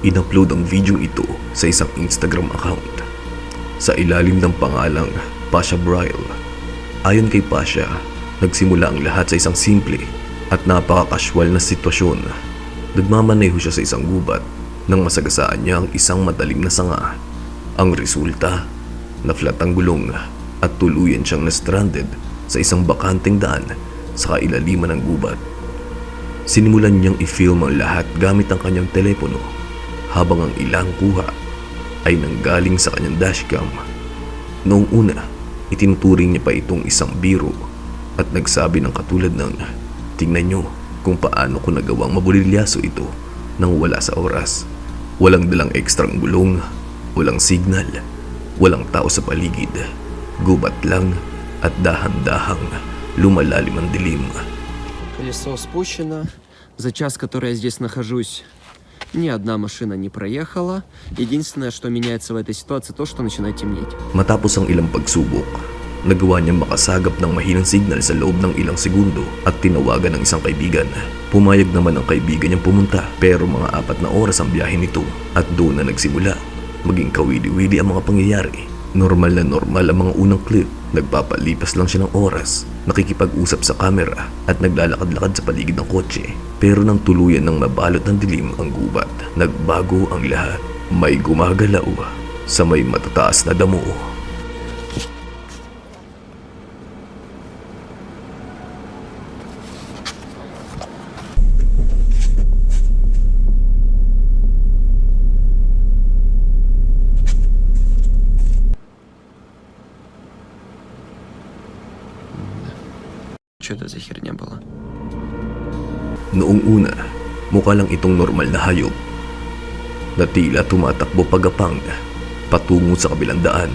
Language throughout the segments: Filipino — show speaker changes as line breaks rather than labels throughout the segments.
In-upload ang video ito sa isang Instagram account sa ilalim ng pangalang Pasha Braille. Ayon kay Pasha, nagsimula ang lahat sa isang simple at napaka-casual na sitwasyon. Nagmamaneho siya sa isang gubat nang masagasaan niya ang isang matalim na sanga. Ang resulta, na-flat ang gulong at tuluyan siyang na-stranded sa isang bakanteng daan sa kailaliman ng gubat. Sinimulan niyang i-film ang lahat gamit ang kanyang telepono habang ang ilang kuha ay nanggaling sa kanyang dashcam. Noong una, itinuturing niya pa itong isang biro at nagsabi ng katulad ng, "Tingnan niyo kung paano ko nagawang mabulilyaso ito nang wala sa oras. Walang dalang ekstrang gulong, walang signal, walang tao sa paligid. Gubat lang at dahan-dahang lumalalim ang dilim."
Колесо спущено. За час, который я здесь нахожусь, ни одна машина не проехала. Единственное, что меняется в этой ситуации, то, что начинает темнеть.
Matapos ang ilang pagsubok, nagawa niyang makasagap ng mahinang signal sa loob ng ilang segundo at tinawagan ng isang kaibigan. Pumayag naman ang kaibigan niyang pumunta, pero mga 4 na oras ang biyahe nito at doon na nagsimula maging kawili-wili ang mga pangyayari. Normal na normal ang mga unang clip. Nagpapalipas lang siya ng oras, nakikipag-usap sa camera at naglalakad-lakad sa paligid ng kotse. Pero nang tuluyan ng mabalot ng dilim ang gubat, nagbago ang lahat. May gumagalaw sa may matataas na damo.
Что это за херня была?
Noong una, mukha lang itong normal na hayop na tila tumatakbo pagapang patungo sa kabilang daan.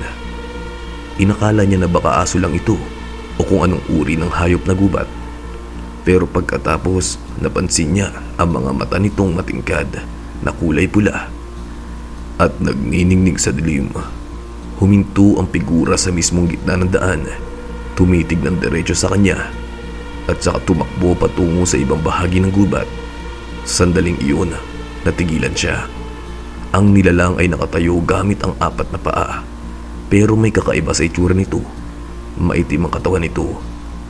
Inakala niya na baka aso lang ito o kung anong uri ng hayop na gubat. Pero pagkatapos, napansin niya ang mga mata nitong matingkad na kulay pula at nagniningning sa dilim. Huminto ang figura sa mismong gitna ng daan, tumitig ng diretso sa kanya at saka tumakbo patungo sa ibang bahagi ng gubat. Sa sandaling iyon, natigilan siya. Ang nilalang ay nakatayo gamit ang 4 na paa, pero may kakaiba sa itsura nito. Maitim ang katawan nito,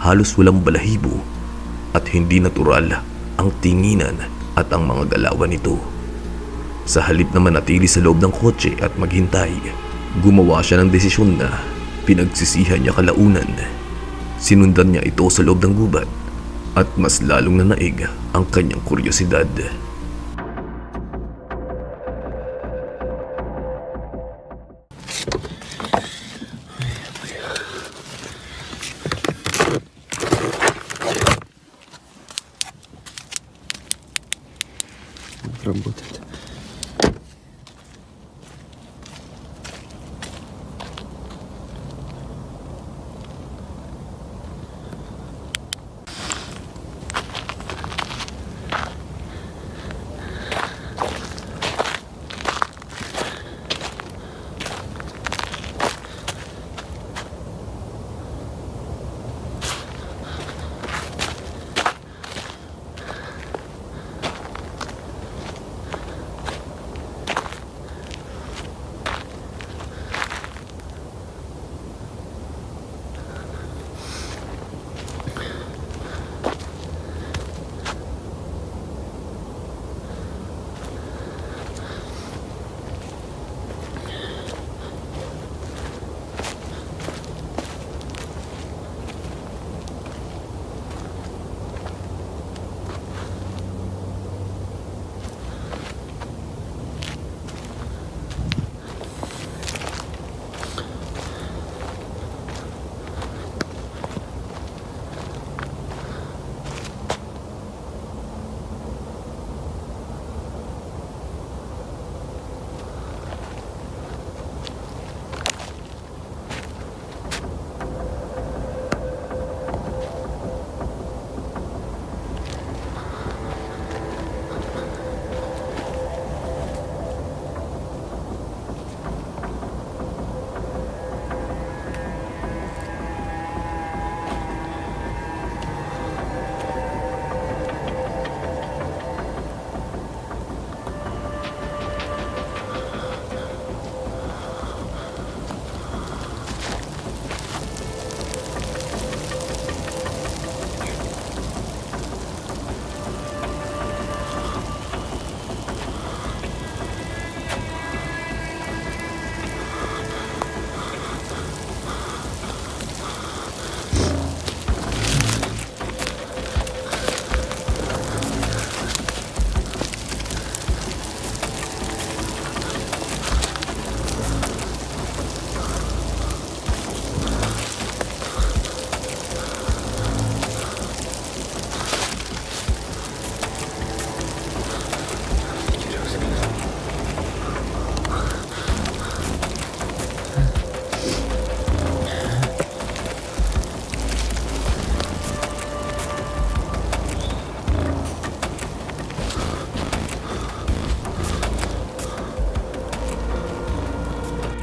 halos walang balahibo at hindi natural ang tinginan at ang mga galawan nito. Sa halip na manatili sa loob ng kotse at maghintay, gumawa siya ng desisyon na pinagsisihan niya kalaunan. Sinundan niya ito sa loob ng gubat at mas lalong nanaig ang kanyang kuryosidad.
Работает.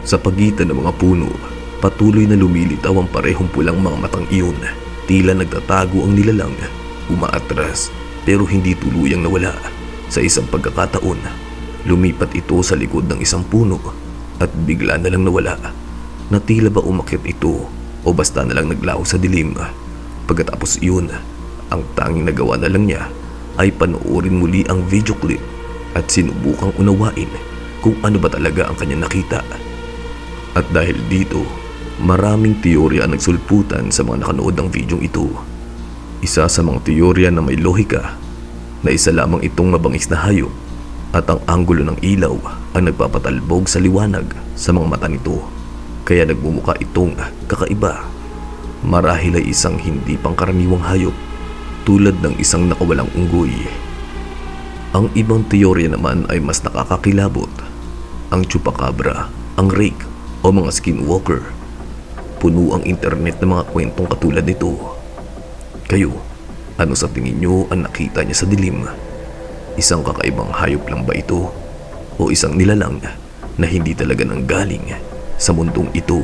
Sa pagitan ng mga puno, patuloy na lumilitaw ang parehong pulang mga matang iyon. Tila nagtatago ang nilalang, umaatras pero hindi tuluyang nawala. Sa isang pagkakataon, lumipat ito sa likod ng isang puno at bigla na lang nawala. Na tila ba umakyat ito o basta na lang naglaho sa dilim. Pagkatapos iyon, ang tanging nagawa na lang niya ay panoorin muli ang video clip at sinubukang unawain kung ano ba talaga ang kanya nakita. At dahil dito, maraming teorya ang nagsulputan sa mga nakanood ng videong ito. Isa sa mga teorya na may lohika na isa lamang itong mabangis na hayop at ang anggulo ng ilaw ang nagpapatalbog sa liwanag sa mga mata nito. Kaya nagmumukha itong kakaiba. Marahil ay isang hindi pangkaraniwang hayop tulad ng isang nakawalang unggoy. Ang ibang teorya naman ay mas nakakakilabot. Ang chupacabra, ang rake o mga skinwalker. Puno ang internet ng mga kwentong katulad nito. Kayo, ano sa tingin nyo ang nakita niya sa dilim? Isang kakaibang hayop lang ba ito? O isang nilalang na hindi talaga nanggaling sa mundong ito?